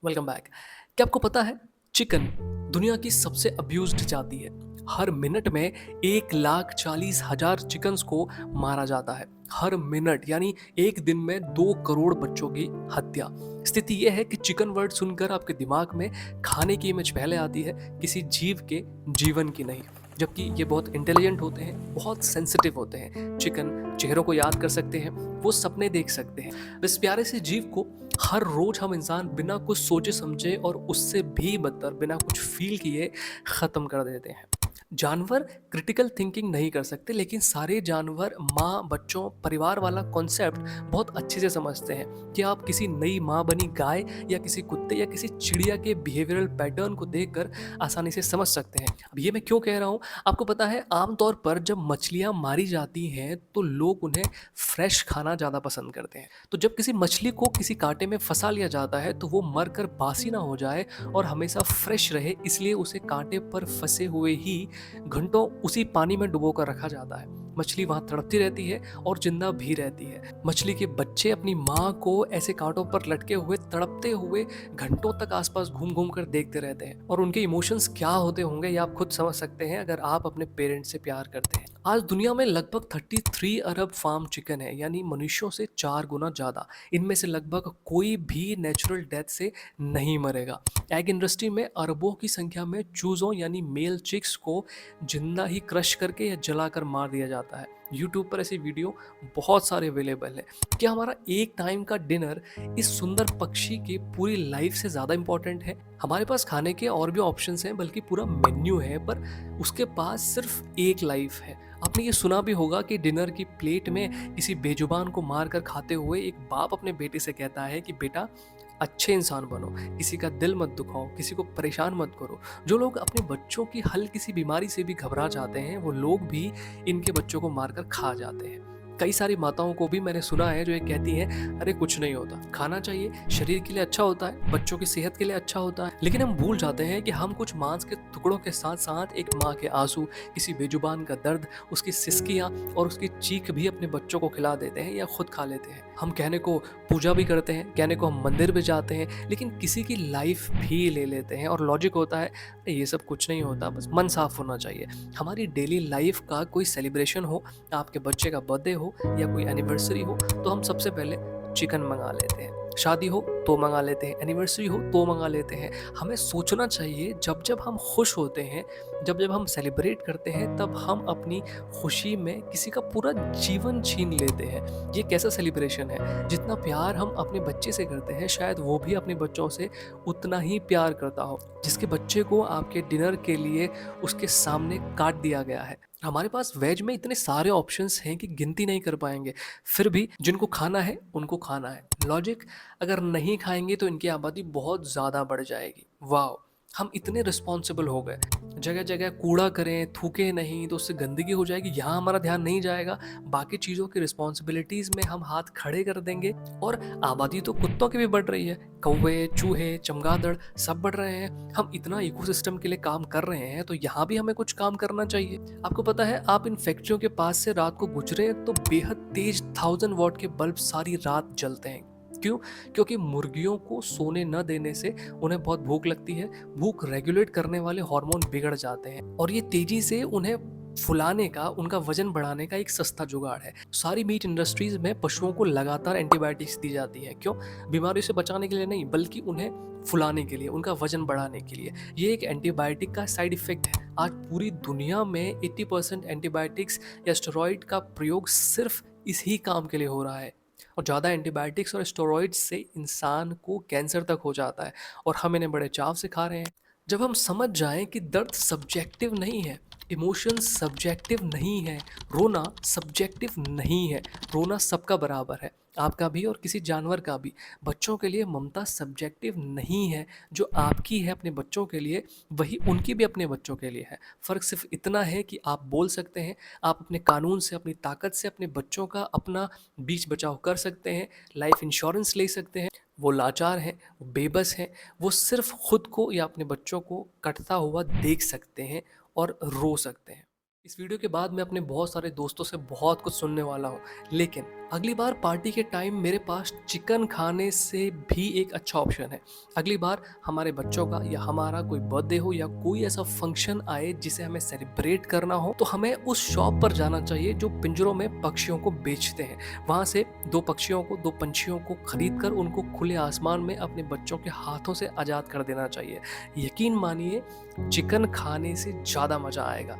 Welcome back. क्या आपको पता है चिकन दुनिया की सबसे अब्यूज्ड जाति है। हर मिनट में 1,40,000 चिकन्स को मारा जाता है। हर मिनट यानी एक दिन में 2 करोड़ बच्चों की हत्या। स्थिति यह है कि चिकन वर्ड सुनकर आपके दिमाग में खाने की इमेज पहले आती है, किसी जीव के जीवन की नहीं। जबकि ये बहुत इंटेलिजेंट होते हैं, बहुत सेंसिटिव होते हैं। चिकन चेहरों को याद कर सकते हैं, वो सपने देख सकते हैं। इस प्यारे से जीव को हर रोज हम इंसान बिना कुछ सोचे समझे और उससे भी बदतर बिना कुछ फील किए खत्म कर देते हैं। जानवर क्रिटिकल थिंकिंग नहीं कर सकते, लेकिन सारे जानवर माँ, बच्चों, परिवार वाला कॉन्सेप्ट बहुत अच्छे से समझते हैं। कि आप किसी नई माँ बनी गाय या किसी कुत्ते या किसी चिड़िया के बिहेवियरल पैटर्न को देखकर आसानी से समझ सकते हैं। अब ये मैं क्यों कह रहा हूँ, आपको पता है आमतौर पर जब मछलियाँ मारी जाती हैं तो लोग उन्हें फ्रेश खाना ज़्यादा पसंद करते हैं। तो जब किसी मछली को किसी कांटे में फंसा लिया जाता है तो वो मरकर बासी ना हो जाए और हमेशा फ्रेश रहे, इसलिए उसे कांटे पर फंसे हुए ही घंटों उसी पानी में डुबो कर रखा जाता है। मछली वहां तड़पती रहती है और जिंदा भी रहती है। मछली के बच्चे अपनी माँ को ऐसे कांटों पर लटके हुए तड़पते हुए घंटों तक आसपास घूम घूम कर देखते रहते हैं, और उनके इमोशंस क्या होते होंगे ये आप खुद समझ सकते हैं अगर आप अपने पेरेंट्स से प्यार करते हैं। आज दुनिया में लगभग 33 अरब फार्म चिकन है, यानी मनुष्यों से 4 गुना ज्यादा। इनमें से लगभग कोई भी नेचुरल डेथ से नहीं मरेगा। एग इंडस्ट्री में अरबों की संख्या में चूजों यानी मेल चिक्स को जिंदा ही क्रश करके या जलाकर मार दिया जाता है। यूट्यूब पर ऐसी वीडियो बहुत सारे अवेलेबल है। क्या हमारा एक टाइम का डिनर इस सुंदर पक्षी की पूरी लाइफ से ज्यादा इंपॉर्टेंट है? हमारे पास खाने के और भी ऑप्शंस हैं, बल्कि पूरा मेन्यू है, पर उसके पास सिर्फ एक लाइफ है। आपने ये सुना भी होगा कि डिनर की प्लेट में किसी बेजुबान को मार कर खाते हुए एक बाप अपने बेटे से कहता है कि बेटा अच्छे इंसान बनो, किसी का दिल मत दुखाओ, किसी को परेशान मत करो। जो लोग अपने बच्चों की हल्की सी बीमारी से भी घबरा जाते हैं, वो लोग भी इनके बच्चों को मारकर खा जाते हैं। कई सारी माताओं को भी मैंने सुना है जो ये कहती हैं, अरे कुछ नहीं होता, खाना चाहिए, शरीर के लिए अच्छा होता है, बच्चों की सेहत के लिए अच्छा होता है। लेकिन हम भूल जाते हैं कि हम कुछ मांस के टुकड़ों के साथ साथ एक माँ के आंसू, किसी बेजुबान का दर्द, उसकी सिसकियाँ और उसकी चीख भी अपने बच्चों को खिला देते हैं या खुद खा लेते हैं। हम कहने को पूजा भी करते हैं, कहने को हम मंदिर भी जाते हैं, लेकिन किसी की लाइफ भी ले लेते हैं, और लॉजिक होता है ये सब कुछ नहीं होता, बस मन साफ होना चाहिए। हमारी डेली लाइफ का कोई सेलिब्रेशन हो, आपके बच्चे का बर्थडे हो या कोई एनिवर्सरी हो, तो हम सबसे पहले चिकन मंगा लेते हैं। शादी हो तो मंगा लेते हैं, एनिवर्सरी हो तो मंगा लेते हैं। हमें सोचना चाहिए जब जब हम खुश होते हैं, जब जब हम सेलिब्रेट करते हैं, तब हम अपनी खुशी में किसी का पूरा जीवन छीन लेते हैं। ये कैसा सेलिब्रेशन है? जितना प्यार हम अपने बच्चे से करते हैं, शायद वो भी अपने बच्चों से उतना ही प्यार करता हो। जिसके बच्चे को आपके डिनर के लिए उसके सामने काट दिया गया है। हमारे पास वेज में इतने सारे ऑप्शंस हैं कि गिनती नहीं कर पाएंगे। फिर भी जिनको खाना है उनको खाना है। लॉजिक, अगर नहीं खाएंगे तो इनकी आबादी बहुत ज़्यादा बढ़ जाएगी। वाह, हम इतने रिस्पॉन्सिबल हो गए। जगह जगह कूड़ा करें, थूके नहीं तो उससे गंदगी हो जाएगी, यहाँ हमारा ध्यान नहीं जाएगा। बाकी चीज़ों की रिस्पॉन्सिबिलिटीज़ में हम हाथ खड़े कर देंगे। और आबादी तो कुत्तों की भी बढ़ रही है। कौवे, चूहे, चमगादड़ सब बढ़ रहे हैं। हम इतना इकोसिस्टम के लिए काम कर रहे हैं, तो यहाँ भी हमें कुछ काम करना चाहिए। आपको पता है, आप इन फैक्ट्रियों के पास से रात को गुजरे तो बेहद तेज 1000 वॉट के बल्ब सारी रात जलते हैं। क्यों? क्योंकि मुर्गियों को सोने न देने से उन्हें बहुत भूख लगती है। भूख रेगुलेट करने वाले हार्मोन बिगड़ जाते हैं, और ये तेजी से उन्हें फुलाने का, उनका वजन बढ़ाने का एक सस्ता जुगाड़ है। सारी मीट इंडस्ट्रीज में पशुओं को लगातार एंटीबायोटिक्स दी जाती है। क्यों? बीमारी से बचाने के लिए नहीं, बल्कि उन्हें फुलाने के लिए, उनका वजन बढ़ाने के लिए। ये एक एंटीबायोटिक का साइड इफेक्ट है। आज पूरी दुनिया में 80% एंटीबायोटिक्स या स्टेरॉइड का प्रयोग सिर्फ इसी काम के लिए हो रहा है। और ज़्यादा एंटीबायोटिक्स और स्टेरॉइड्स से इंसान को कैंसर तक हो जाता है, और हम इन्हें बड़े चाव से खा रहे हैं। जब हम समझ जाएं कि दर्द सब्जेक्टिव नहीं है, इमोशंस सब्जेक्टिव नहीं है, रोना सब्जेक्टिव नहीं है, रोना सबका बराबर है, आपका भी और किसी जानवर का भी। बच्चों के लिए ममता सब्जेक्टिव नहीं है। जो आपकी है अपने बच्चों के लिए, वही उनकी भी अपने बच्चों के लिए है। फ़र्क सिर्फ इतना है कि आप बोल सकते हैं, आप अपने कानून से, अपनी ताकत से अपने बच्चों का अपना बीच बचाव कर सकते हैं, लाइफ इंश्योरेंस ले सकते हैं। वो लाचार हैं, वो बेबस हैं, वो सिर्फ खुद को या अपने बच्चों को कटता हुआ देख सकते हैं और रो सकते हैं। इस वीडियो के बाद मैं अपने बहुत सारे दोस्तों से बहुत कुछ सुनने वाला हूँ, लेकिन अगली बार पार्टी के टाइम मेरे पास चिकन खाने से भी एक अच्छा ऑप्शन है। अगली बार हमारे बच्चों का या हमारा कोई बर्थडे हो या कोई ऐसा फंक्शन आए जिसे हमें सेलिब्रेट करना हो, तो हमें उस शॉप पर जाना चाहिए जो पिंजरों में पक्षियों को बेचते हैं। वहाँ से दो पंछियों को खरीद कर उनको खुले आसमान में अपने बच्चों के हाथों से आज़ाद कर देना चाहिए। यकीन मानिए, चिकन खाने से ज़्यादा मज़ा आएगा।